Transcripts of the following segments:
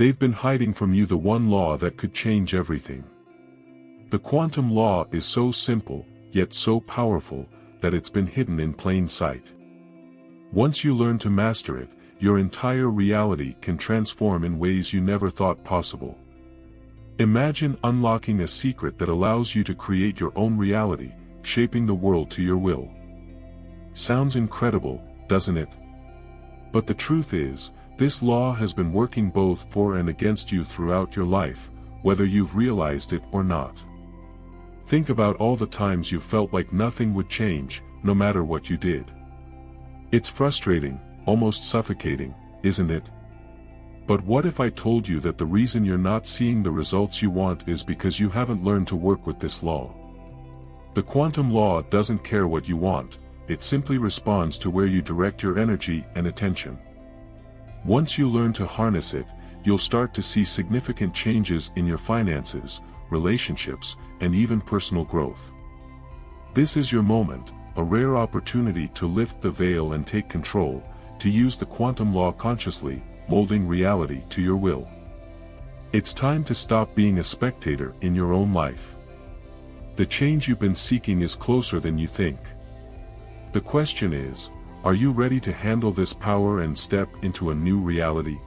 They've been hiding from you the one law that could change everything. The quantum law is so simple, yet so powerful, that it's been hidden in plain sight. Once you learn to master it, your entire reality can transform in ways you never thought possible. Imagine unlocking a secret that allows you to create your own reality, shaping the world to your will. Sounds incredible, doesn't it? But the truth is, this law has been working both for and against you throughout your life, whether you've realized it or not. Think about all the times you felt like nothing would change, no matter what you did. It's frustrating, almost suffocating, isn't it? But what if I told you that the reason you're not seeing the results you want is because you haven't learned to work with this law? The quantum law doesn't care what you want, it simply responds to where you direct your energy and attention. Once you learn to harness it, you'll start to see significant changes in your finances, relationships, and even personal growth. This is your moment, a rare opportunity to lift the veil and take control, to use the quantum law consciously, molding reality to your will. It's time to stop being a spectator in your own life. The change you've been seeking is closer than you think. The question is, are you ready to handle this power and step into a new reality?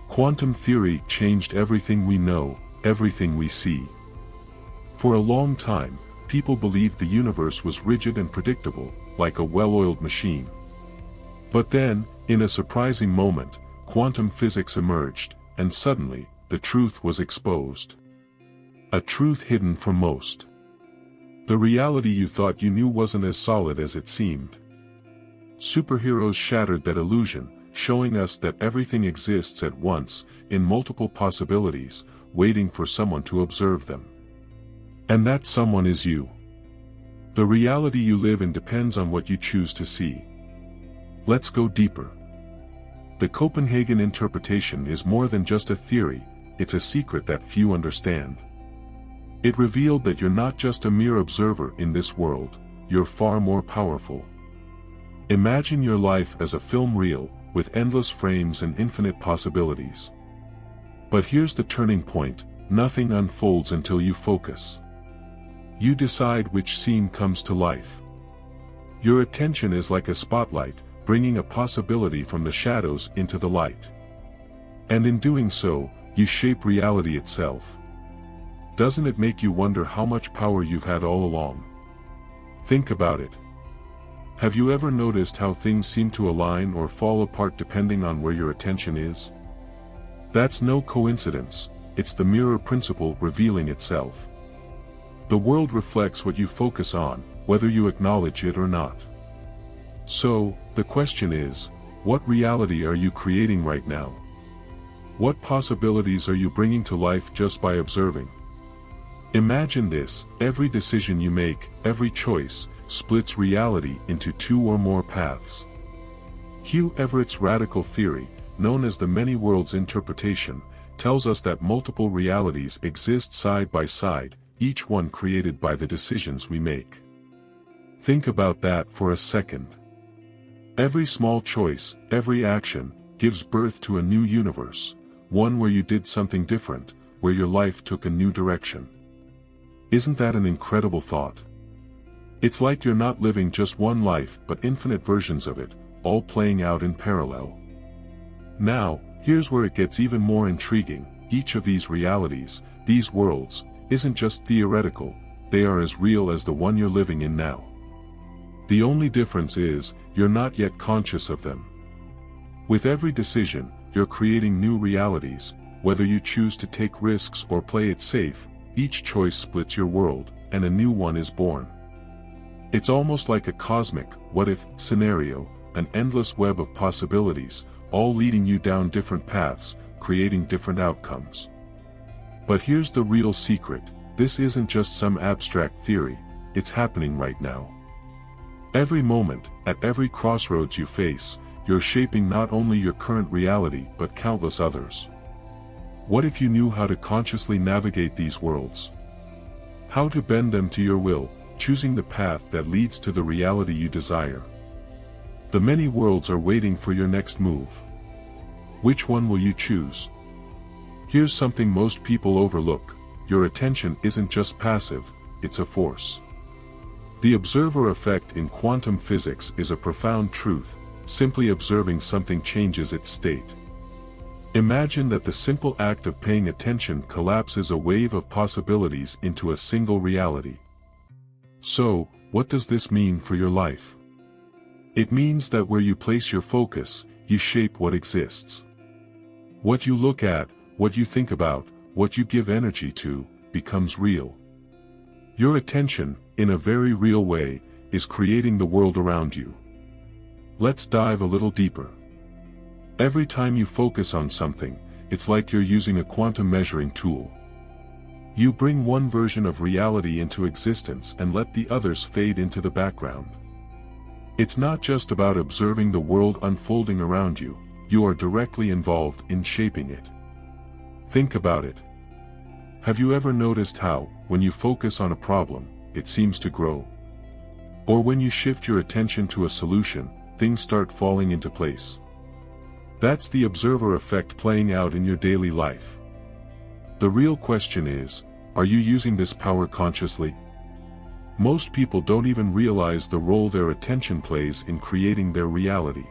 Quantum theory changed everything we know, everything we see. For a long time, people believed the universe was rigid and predictable, like a well-oiled machine. But then, in a surprising moment, quantum physics emerged, and suddenly, the truth was exposed. A truth hidden from most. The reality you thought you knew wasn't as solid as it seemed. Superheroes shattered that illusion, showing us that everything exists at once, in multiple possibilities, waiting for someone to observe them. And that someone is you. The reality you live in depends on what you choose to see. Let's go deeper. The Copenhagen interpretation is more than just a theory, it's a secret that few understand. It revealed that you're not just a mere observer in this world, you're far more powerful. Imagine your life as a film reel, with endless frames and infinite possibilities. But here's the turning point, nothing unfolds until you focus. You decide which scene comes to life. Your attention is like a spotlight, bringing a possibility from the shadows into the light. And in doing so, you shape reality itself. Doesn't it make you wonder how much power you've had all along? Think about it. Have you ever noticed how things seem to align or fall apart depending on where your attention is? That's no coincidence, it's the mirror principle revealing itself. The world reflects what you focus on, whether you acknowledge it or not. So, the question is, what reality are you creating right now? What possibilities are you bringing to life just by observing? Imagine this, every decision you make, every choice, splits reality into two or more paths. Hugh Everett's radical theory, known as the many worlds interpretation, tells us that multiple realities exist side by side, each one created by the decisions we make. Think about that for a second. Every small choice, every action, gives birth to a new universe, one where you did something different, where your life took a new direction. Isn't that an incredible thought? It's like you're not living just one life but infinite versions of it, all playing out in parallel. Now, here's where it gets even more intriguing. Each of these realities, these worlds, isn't just theoretical, they are as real as the one you're living in now. The only difference is, you're not yet conscious of them. With every decision, you're creating new realities, whether you choose to take risks or play it safe, each choice splits your world, and a new one is born. It's almost like a cosmic, what-if, scenario, an endless web of possibilities, all leading you down different paths, creating different outcomes. But here's the real secret, this isn't just some abstract theory, it's happening right now. Every moment, at every crossroads you face, you're shaping not only your current reality but countless others. What if you knew how to consciously navigate these worlds? How to bend them to your will, choosing the path that leads to the reality you desire. The many worlds are waiting for your next move. Which one will you choose? Here's something most people overlook: your attention isn't just passive, it's a force. The observer effect in quantum physics is a profound truth. Simply observing something changes its state. Imagine that the simple act of paying attention collapses a wave of possibilities into a single reality. So, what does this mean for your life? It means that where you place your focus, you shape what exists. What you look at, what you think about, what you give energy to, becomes real. Your attention, in a very real way, is creating the world around you. Let's dive a little deeper. Every time you focus on something, it's like you're using a quantum measuring tool. You bring one version of reality into existence and let the others fade into the background. It's not just about observing the world unfolding around you, you are directly involved in shaping it. Think about it. Have you ever noticed how, when you focus on a problem, it seems to grow? Or when you shift your attention to a solution, things start falling into place? That's the observer effect playing out in your daily life. The real question is, are you using this power consciously? Most people don't even realize the role their attention plays in creating their reality.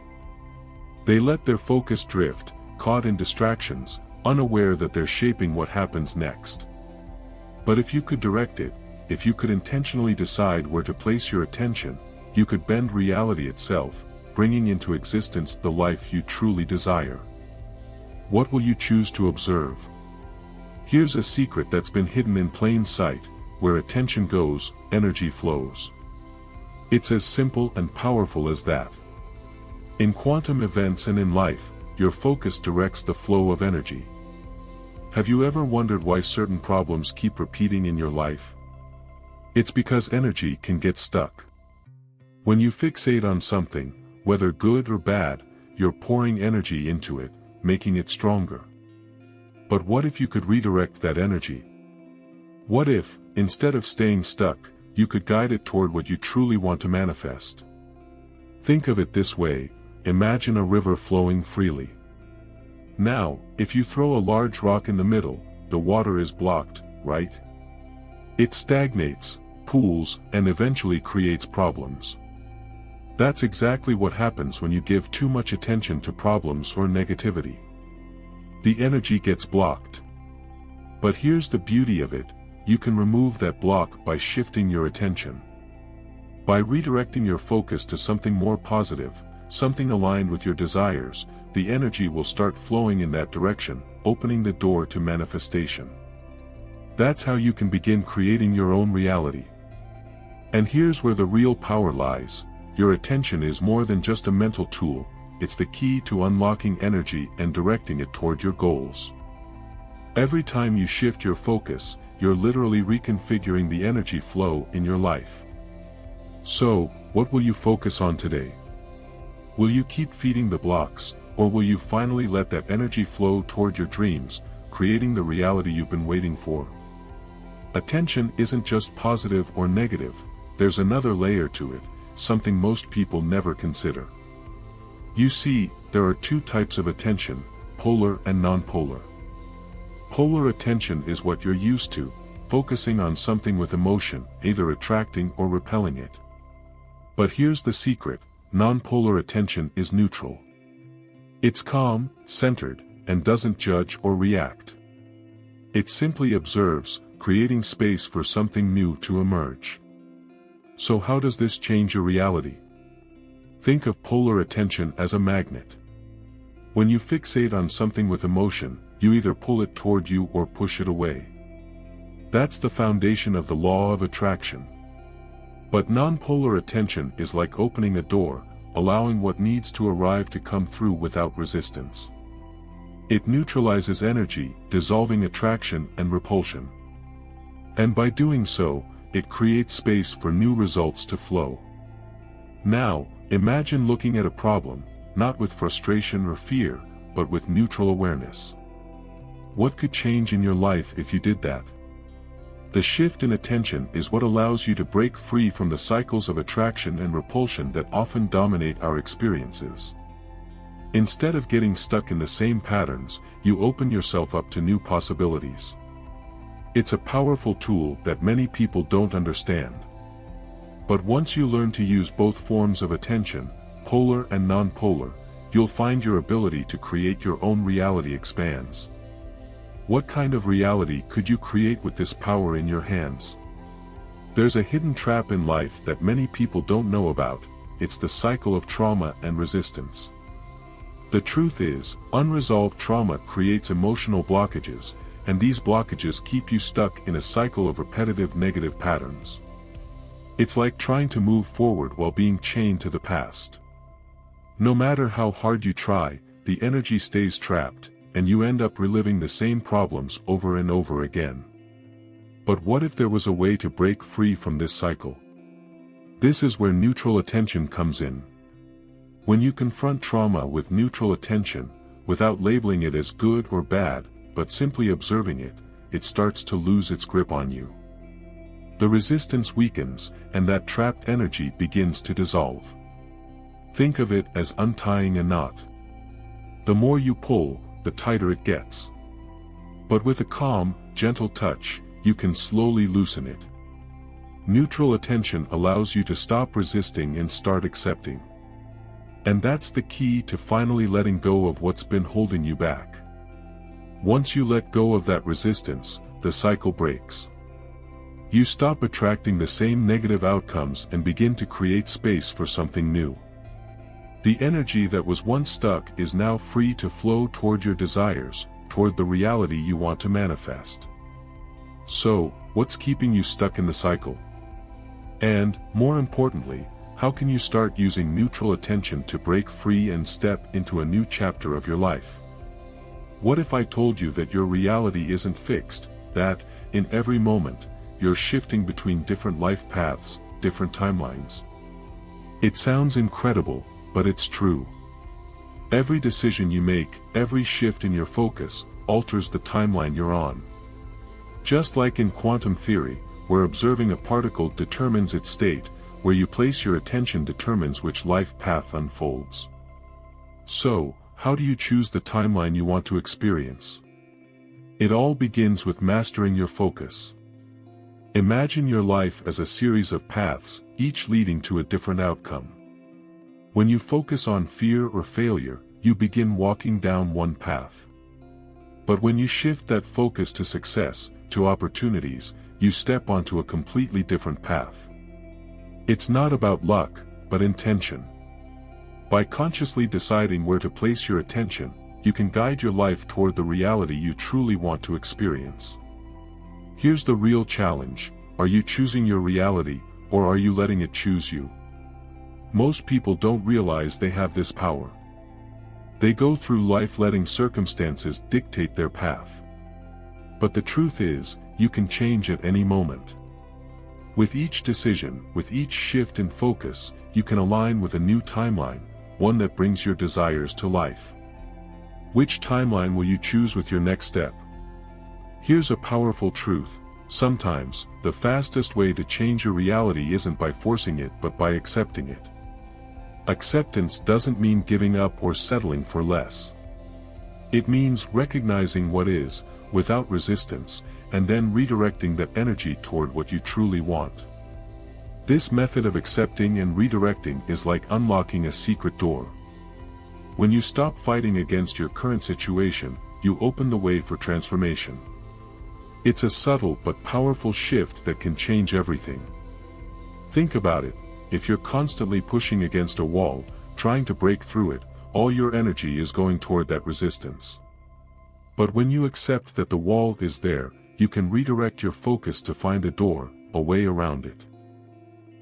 They let their focus drift, caught in distractions, unaware that they're shaping what happens next. But if you could direct it, if you could intentionally decide where to place your attention, you could bend reality itself, bringing into existence the life you truly desire. What will you choose to observe? Here's a secret that's been hidden in plain sight: where attention goes, energy flows. It's as simple and powerful as that. In quantum events and in life, your focus directs the flow of energy. Have you ever wondered why certain problems keep repeating in your life? It's because energy can get stuck. When you fixate on something, whether good or bad, you're pouring energy into it, making it stronger. But what if you could redirect that energy? What if, instead of staying stuck, you could guide it toward what you truly want to manifest? Think of it this way: imagine a river flowing freely. Now, if you throw a large rock in the middle, the water is blocked, right? It stagnates, pools, and eventually creates problems. That's exactly what happens when you give too much attention to problems or negativity. The energy gets blocked. But here's the beauty of it: you can remove that block by shifting your attention. By redirecting your focus to something more positive, something aligned with your desires, the energy will start flowing in that direction, opening the door to manifestation. That's how you can begin creating your own reality. And here's where the real power lies: your attention is more than just a mental tool, it's the key to unlocking energy and directing it toward your goals. Every time you shift your focus, you're literally reconfiguring the energy flow in your life. So, what will you focus on today? Will you keep feeding the blocks, or will you finally let that energy flow toward your dreams, creating the reality you've been waiting for? Attention isn't just positive or negative, there's another layer to it, something most people never consider. You see, there are two types of attention: polar and non-polar. Polar attention is what you're used to, focusing on something with emotion, either attracting or repelling it. But here's the secret: non-polar attention is neutral. It's calm, centered, and doesn't judge or react. It simply observes, creating space for something new to emerge. So how does this change your reality? Think of polar attention as a magnet. When you fixate on something with emotion, you either pull it toward you or push it away. That's the foundation of the law of attraction. But non-polar attention is like opening a door, allowing what needs to arrive to come through without resistance. It neutralizes energy, dissolving attraction and repulsion. And by doing so, it creates space for new results to flow. Now, imagine looking at a problem, not with frustration or fear, but with neutral awareness. What could change in your life if you did that? The shift in attention is what allows you to break free from the cycles of attraction and repulsion that often dominate our experiences. Instead of getting stuck in the same patterns, you open yourself up to new possibilities. It's a powerful tool that many people don't understand. But once you learn to use both forms of attention, polar and non-polar, you'll find your ability to create your own reality expands. What kind of reality could you create with this power in your hands? There's a hidden trap in life that many people don't know about. It's the cycle of trauma and resistance. The truth is, unresolved trauma creates emotional blockages, and these blockages keep you stuck in a cycle of repetitive negative patterns. It's like trying to move forward while being chained to the past. No matter how hard you try, the energy stays trapped, and you end up reliving the same problems over and over again. But what if there was a way to break free from this cycle? This is where neutral attention comes in. When you confront trauma with neutral attention, without labeling it as good or bad, but simply observing it, it starts to lose its grip on you. The resistance weakens, and that trapped energy begins to dissolve. Think of it as untying a knot. The more you pull, the tighter it gets. But with a calm, gentle touch, you can slowly loosen it. Neutral attention allows you to stop resisting and start accepting. And that's the key to finally letting go of what's been holding you back. Once you let go of that resistance, the cycle breaks. You stop attracting the same negative outcomes and begin to create space for something new. The energy that was once stuck is now free to flow toward your desires, toward the reality you want to manifest. So, what's keeping you stuck in the cycle? And, more importantly, how can you start using neutral attention to break free and step into a new chapter of your life? What if I told you that your reality isn't fixed, that, in every moment, you're shifting between different life paths, different timelines? It sounds incredible, but it's true. Every decision you make, every shift in your focus, alters the timeline you're on. Just like in quantum theory, where observing a particle determines its state, where you place your attention determines which life path unfolds. So, how do you choose the timeline you want to experience? It all begins with mastering your focus. Imagine your life as a series of paths, each leading to a different outcome. When you focus on fear or failure, you begin walking down one path. But when you shift that focus to success, to opportunities, you step onto a completely different path. It's not about luck, but intention. By consciously deciding where to place your attention, you can guide your life toward the reality you truly want to experience. Here's the real challenge: are you choosing your reality, or are you letting it choose you? Most people don't realize they have this power. They go through life letting circumstances dictate their path. But the truth is, you can change at any moment. With each decision, with each shift in focus, you can align with a new timeline, one that brings your desires to life. Which timeline will you choose with your next step? Here's a powerful truth: sometimes, the fastest way to change your reality isn't by forcing it but by accepting it. Acceptance doesn't mean giving up or settling for less. It means recognizing what is, without resistance, and then redirecting that energy toward what you truly want. This method of accepting and redirecting is like unlocking a secret door. When you stop fighting against your current situation, you open the way for transformation. It's a subtle but powerful shift that can change everything. Think about it: if you're constantly pushing against a wall, trying to break through it, all your energy is going toward that resistance. But when you accept that the wall is there, you can redirect your focus to find a door, a way around it.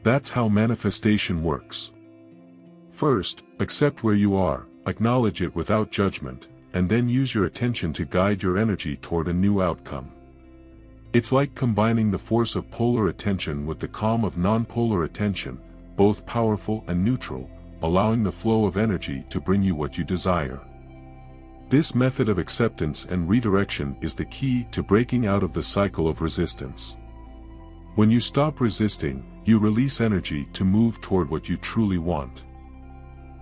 That's how manifestation works. First, accept where you are, acknowledge it without judgment, and then use your attention to guide your energy toward a new outcome. It's like combining the force of polar attention with the calm of non-polar attention, both powerful and neutral, allowing the flow of energy to bring you what you desire. This method of acceptance and redirection is the key to breaking out of the cycle of resistance. When you stop resisting, you release energy to move toward what you truly want.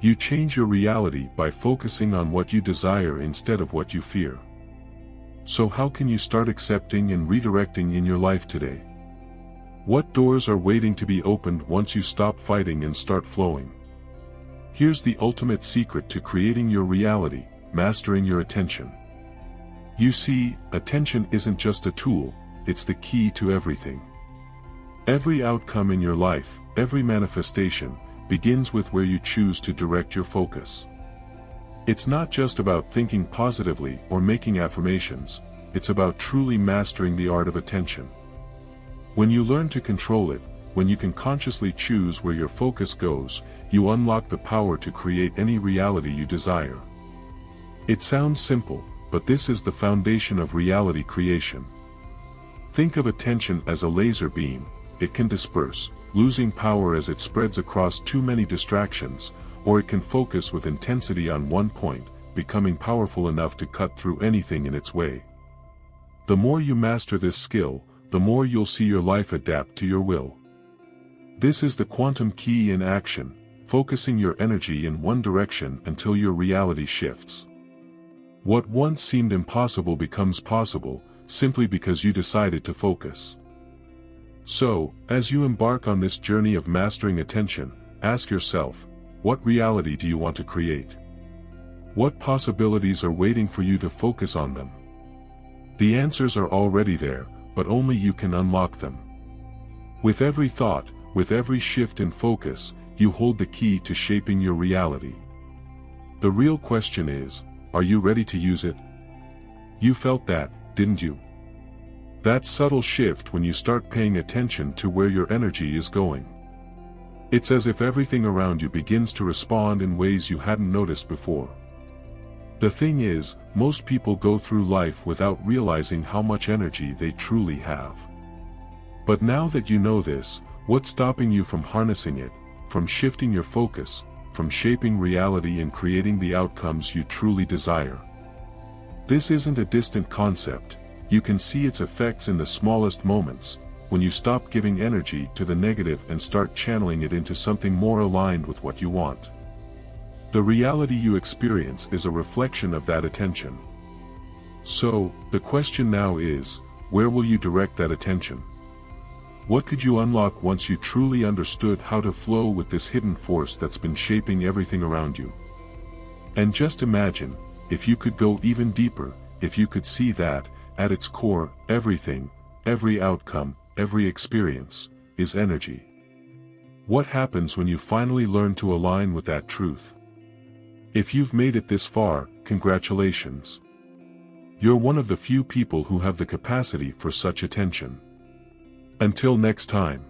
You change your reality by focusing on what you desire instead of what you fear. So how can you start accepting and redirecting in your life today? What doors are waiting to be opened once you stop fighting and start flowing? Here's the ultimate secret to creating your reality: mastering your attention. You see, attention isn't just a tool, it's the key to everything. Every outcome in your life, every manifestation, begins with where you choose to direct your focus. It's not just about thinking positively or making affirmations, it's about truly mastering the art of attention. When you learn to control it, when you can consciously choose where your focus goes, you unlock the power to create any reality you desire. It sounds simple, but this is the foundation of reality creation. Think of attention as a laser beam. It can disperse, losing power as it spreads across too many distractions, or it can focus with intensity on one point, becoming powerful enough to cut through anything in its way. The more you master this skill, the more you'll see your life adapt to your will. This is the quantum key in action, focusing your energy in one direction until your reality shifts. What once seemed impossible becomes possible, simply because you decided to focus. So, as you embark on this journey of mastering attention, ask yourself, what reality do you want to create? What possibilities are waiting for you to focus on them? The answers are already there, but only you can unlock them. With every thought, with every shift in focus, you hold the key to shaping your reality. The real question is, are you ready to use it? You felt that, didn't you? That subtle shift when you start paying attention to where your energy is going. It's as if everything around you begins to respond in ways you hadn't noticed before. The thing is, most people go through life without realizing how much energy they truly have. But now that you know this, what's stopping you from harnessing it, from shifting your focus, from shaping reality and creating the outcomes you truly desire? This isn't a distant concept. You can see its effects in the smallest moments, when you stop giving energy to the negative and start channeling it into something more aligned with what you want. The reality you experience is a reflection of that attention. So, the question now is, where will you direct that attention? What could you unlock once you truly understood how to flow with this hidden force that's been shaping everything around you? And just imagine, if you could go even deeper, if you could see that, at its core, everything, every outcome, every experience, is energy. What happens when you finally learn to align with that truth? If you've made it this far, congratulations. You're one of the few people who have the capacity for such attention. Until next time.